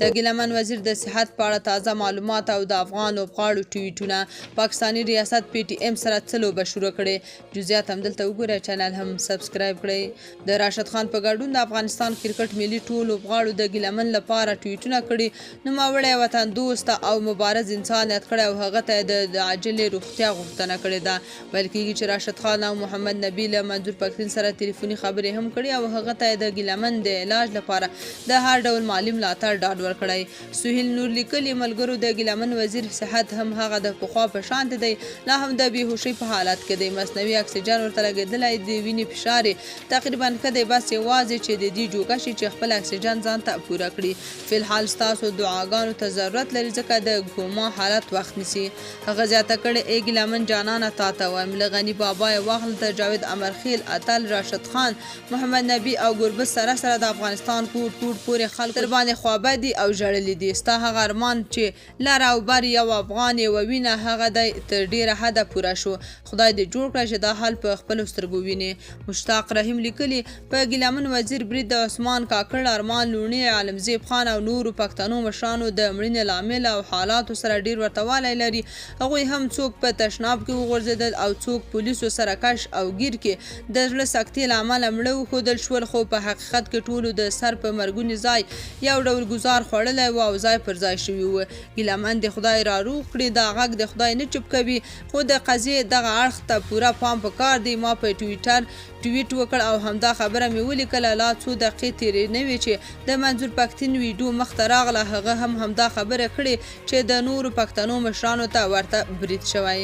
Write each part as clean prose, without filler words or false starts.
د ګیلمن وزیر د صحت په اړه تازه معلومات او د افغان لوبغاړو ټویټونه. پاکستاني ریاست پی ټی ایم سره څه لوبه شروع کړې؟ جزئیات همدلته وګورئ. چینل هم سبسکرایب کړئ. د راشد خان په ګډون د افغانستان کرکټ ملي ټولو لوبغاړو د ګیلمن لپاره ټویټونه کړي. نوموړی وطن دوست او مبارز انسان یاد کړی او هغه ته د عاجلې روغتیا غوښتنه کړې ده. ویل کېږي چې راشد خان او محمد نبي له منظور پښتين سره ټلیفوني خبرې هم کړي او هغه ته د ګیلمن د علاج لپاره د هر ډول مالي ملاتړ ډاډ ورکړی. سهیل نور لیکلي ملګرو د ګیلمن وزیر صحت هم هغه د پخوا په شان دی، لا هم د بېهوشۍ په حالت کې دی. مصنوعي اکسیجن ورته لګېدلی، د وینې فشار یې تقریبا ښه دی، بس یوازې چې د دې جوګه شي چې خپل اکسیجن ځان ته پوره کړي. فلحال ستاسو دعاګانو ته ضرورت لري ځکه د کوما حالت وخت نیسي. هغه زیاته کړې ای ګیلمن جانانه تا ته وایم، له غني بابا یې واخله تر جاوید امرخیل، اتل راشد خان، محمد نبي او ګربز سره سره د افغانستان کوټ کوټ پورې خلک تر باندې خوابدي او ژړلي دي. ستا هغه ارمان چې لر او بر یو افغان یې ووینه هغه دی تر ډېره حده پوره شو. خدای دې جوړ کړه چې دا حال په خپلو سترګو ویني. مشتاق رحیم لیکلي په ګیلمن وزیر برید د عثمان کاکړ، ارمان لوڼي، عالمزیب خان او نورو پښتنو مشرانو د مړینې لامل او حالاتو سره ډېر ورته والی لري. هغوی هم څوک په تشناب کې وغورځېدل او څوک پولیسو سره کش او ګیر کې د زړه سکتې له امله مړه وښودل شول، خو په حقیقت کې ټولو د سر په مرګوني ځای یو ډول ګزار خوړلی و او ځای پر ځای شوي وو. ګیلمن د خدای را روغ کړي، دا غږ د خدای نه چوپ کوي، خو د قضیې دغه اړخ ته پوره پام پکار دی. ما په ټویټر ټویټ وکړ او همدا خبره مې ولیکله. لا څو دقیقې تېرې نه وې چې د منظور پښتين ویډیو مخته راغله، هغه هم همدا خبره کړې چې د نورو پښتنو مشرانو ته ورته برید شوی.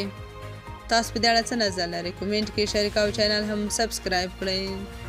تاسو په دې اړه څه نظر لرئ؟ کومنټ کې شریک او چینل هم سبسکرایب کړئ.